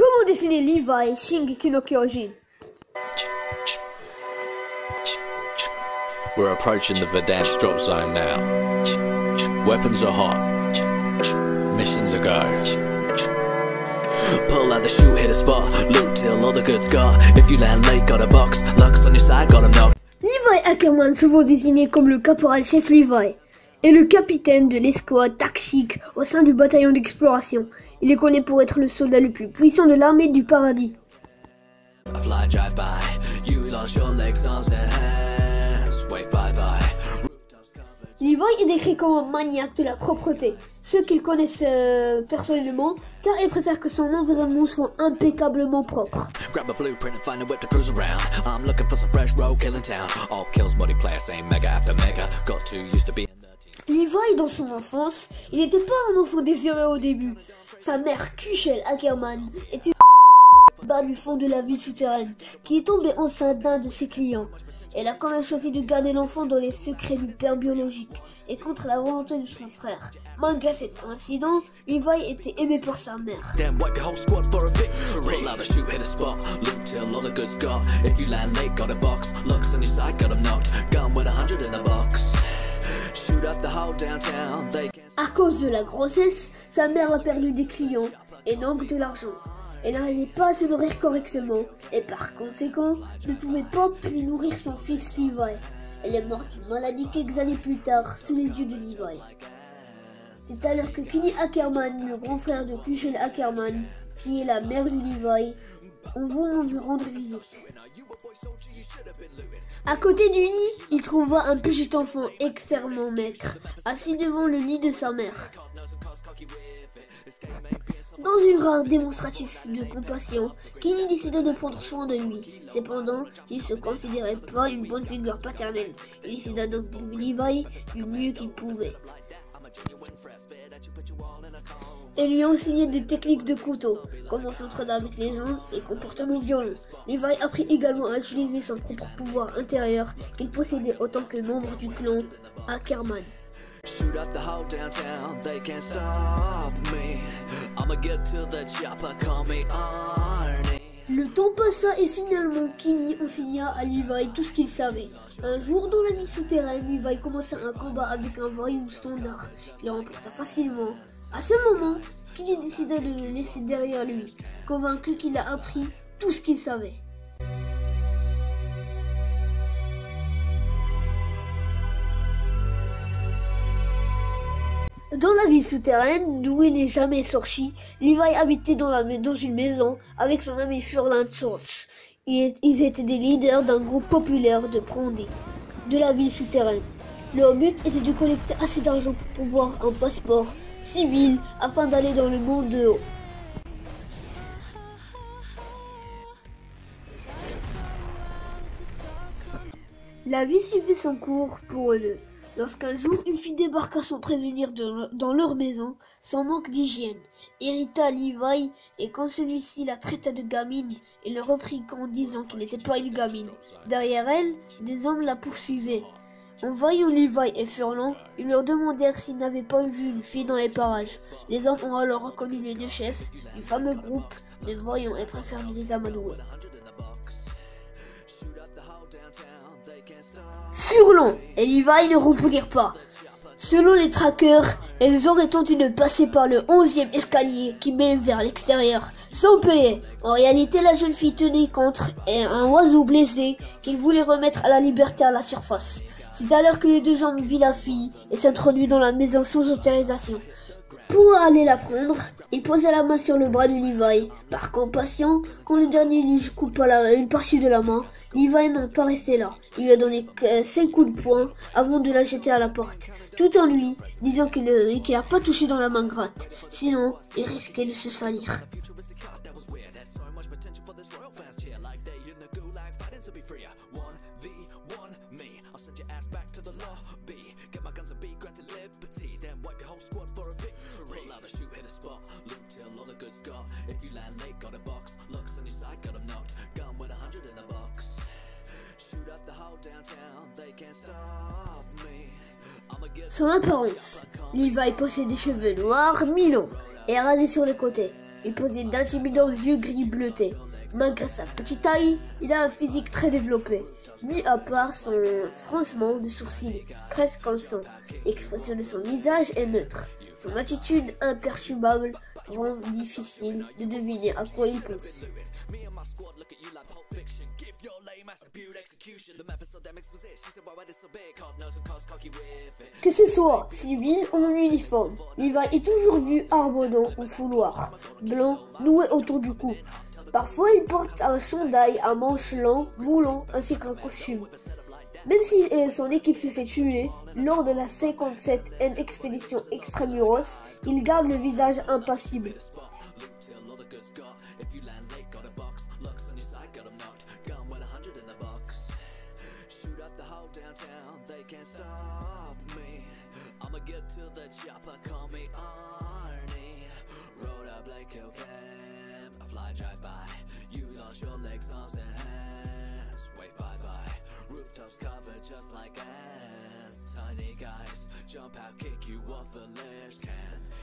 Comment dessiner Levi Shingeki no Kyojin? We're approaching the Verdansk drop zone now. Weapons are hot. Missions are go. Pull out the shoe, hit a spot. Loot till all the goods got. If you land late, got a box. Lux on your side, got him knocked. Levi Ackerman, souvent désigné comme le caporal-chef Levi, est le capitaine de l'escouade tactique au sein du bataillon d'exploration. Il est connu pour être le soldat le plus puissant de l'armée du paradis. Levi est décrit comme un maniaque de la propreté, ceux qu'il connaissent personnellement, car il préfère que son environnement soit impeccablement propre. Levi, dans son enfance, il n'était pas un enfant désiré au début. Sa mère, Kuchel Ackerman, était bas du fond de la ville souterraine, qui est tombée enceinte d'un de ses clients. Elle a quand même choisi de garder l'enfant dans les secrets du père biologique et contre la volonté de son frère. Malgré cet incident, Levi était aimé par sa mère. À cause de la grossesse, sa mère a perdu des clients et donc de l'argent. Elle n'arrivait pas à se nourrir correctement et par conséquent ne pouvait pas plus nourrir son fils Levi. Elle est morte d'une maladie quelques années plus tard sous les yeux de Levi. C'est alors que Kenny Ackerman, le grand frère de Kuchel Ackerman, qui est la mère de Levi, on va lui rendre visite. À côté du lit, il trouva un petit enfant extrêmement maigre, assis devant le lit de sa mère. Dans une rare démonstratif de compassion, Kenny décida de prendre soin de lui. Cependant, il ne se considérait pas une bonne figure paternelle. Il décida donc de Levi du mieux qu'il pouvait. Et lui enseignait des techniques de couteau, comment s'entraîner avec les gens et comportements violents. Levi apprit également à utiliser son propre pouvoir intérieur qu'il possédait autant que membre du clan Ackerman. Shoot up the whole downtown, they can't stop me. I'ma get to the chopper, call me Arnie. Le temps passa et finalement Kenny enseigna à Levi tout ce qu'il savait. Un jour dans la ville souterraine, Levi commença un combat avec un voyou standard. Il le remporta facilement. À ce moment, Kenny décida de le laisser derrière lui, convaincu qu'il a appris tout ce qu'il savait. Dans la ville souterraine, d'où il n'est jamais sorti, Levi habitait dans une maison avec son ami Furlan Church. Ils étaient des leaders d'un groupe populaire de Brandy, de la ville souterraine. Leur but était de collecter assez d'argent pour pouvoir un passeport civil afin d'aller dans le monde de haut. La vie suivait son cours pour eux deux. Lorsqu'un jour, une fille débarqua sans prévenir dans leur maison, son manque d'hygiène irrita Levi et quand celui-ci la traita de gamine, il le reprit en disant qu'il n'était pas une gamine. Derrière elle, des hommes la poursuivaient. En voyant Levi et Furlan, ils leur demandèrent s'ils n'avaient pas vu une fille dans les parages. Les hommes ont alors reconnu les deux chefs du fameux groupe de voyants et préfèrent les amadouer. Furlan et Levi ne répondirent pas. Selon les trackers, elles auraient tenté de passer par le 11e escalier qui mène vers l'extérieur, sans payer. En réalité, la jeune fille tenait contre un oiseau blessé qu'il voulait remettre à la liberté à la surface. C'est alors que les deux hommes virent la fille et s'introduisent dans la maison sans autorisation. Pour aller la prendre, il posa la main sur le bras de Levi. Par compassion, quand le dernier lui coupa une partie de la main, Levi n'est pas resté là. Il lui a donné 5 coups de poing avant de la jeter à la porte, tout en lui disant qu'il n'a pas touché dans la main gratte, sinon il risquait de se salir. Son apparence. Levi possède des cheveux noirs mi-longs et rasés sur les côtés. Il posait d'intimidants yeux gris bleutés. Malgré sa petite taille, il a un physique très développé. Mis à part son froncement de sourcils, presque constant. L'expression de son visage est neutre. Son attitude imperturbable rend difficile de deviner à quoi il pense. Que ce soit civil ou en uniforme, Levi est toujours vu arborant un fouloir blanc noué autour du cou. Parfois, il porte un chandail à manches longues, moulants, ainsi qu'un costume. Même si son équipe se fait tuer, lors de la 57e expédition Extramuros, il garde le visage impassible.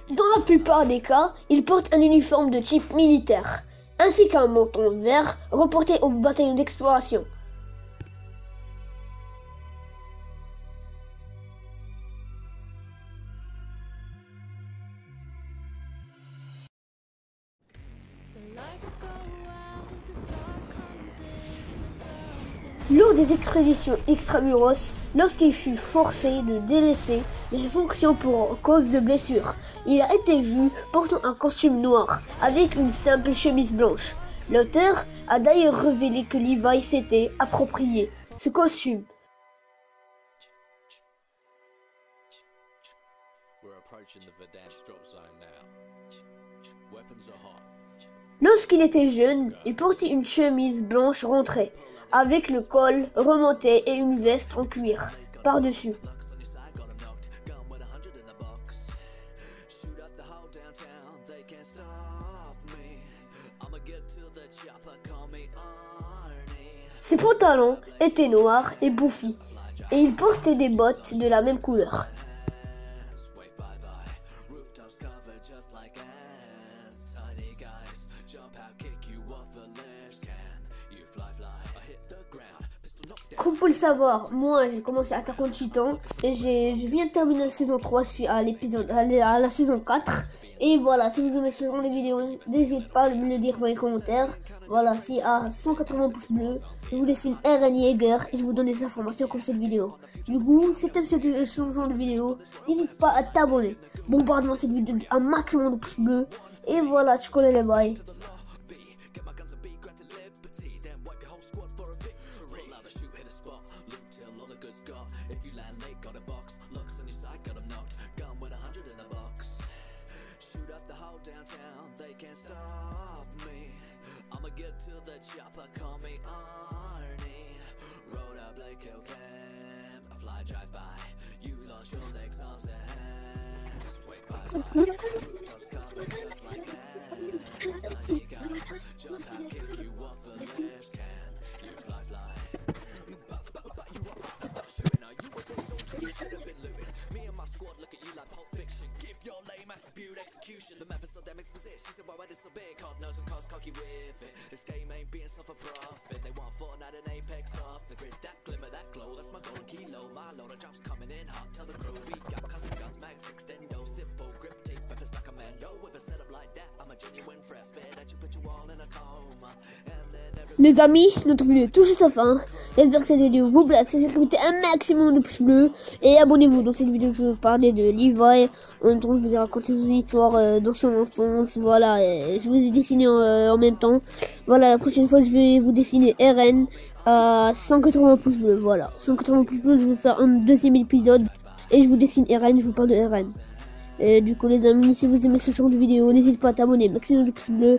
Dans la plupart des cas, il porte un uniforme de type militaire, ainsi qu'un menton vert reporté au bataillon d'exploration. Lors des expéditions Extramuros, lorsqu'il fut forcé de délaisser les fonctions pour cause de blessures, il a été vu portant un costume noir avec une simple chemise blanche. L'auteur a d'ailleurs révélé que Levi s'était approprié ce costume. Lorsqu'il était jeune, il portait une chemise blanche rentrée, avec le col remonté et une veste en cuir par-dessus. Ses pantalons étaient noirs et bouffis, et il portait des bottes de la même couleur. Comme pour le savoir, moi j'ai commencé à Attack on Titan et je viens de terminer la saison 3, je suis à la saison 4. Et voilà, si vous aimez ce genre de vidéo, n'hésitez pas à me le dire dans les commentaires. Voilà, si à 180 pouces bleus, je vous dessine RN Jaeger et je vous donne des informations comme cette vidéo. Du coup, si tu aimes ce genre de vidéo, n'hésite pas à t'abonner. Bombarde-moi cette vidéo un maximum de pouces bleus. Et voilà, tu connais les bails. Les amis, notre vidéo est touche à sa fin. J'espère que cette vidéo vous plaît. Si vous mettez un maximum de pouces bleus et abonnez-vous. Dans cette vidéo, je vais vous parler de Levi. En même temps, je vous ai raconté son histoire dans son enfance. Voilà, je vous ai dessiné en même temps. Voilà, la prochaine fois, je vais vous dessiner RN à 180 pouces bleus. Voilà, 180 pouces bleus, je vais faire un deuxième épisode. Et je vous dessine RN, je vous parle de RN. Et du coup, les amis, si vous aimez ce genre de vidéo, n'hésitez pas à t'abonner. Maximum de pouces bleus.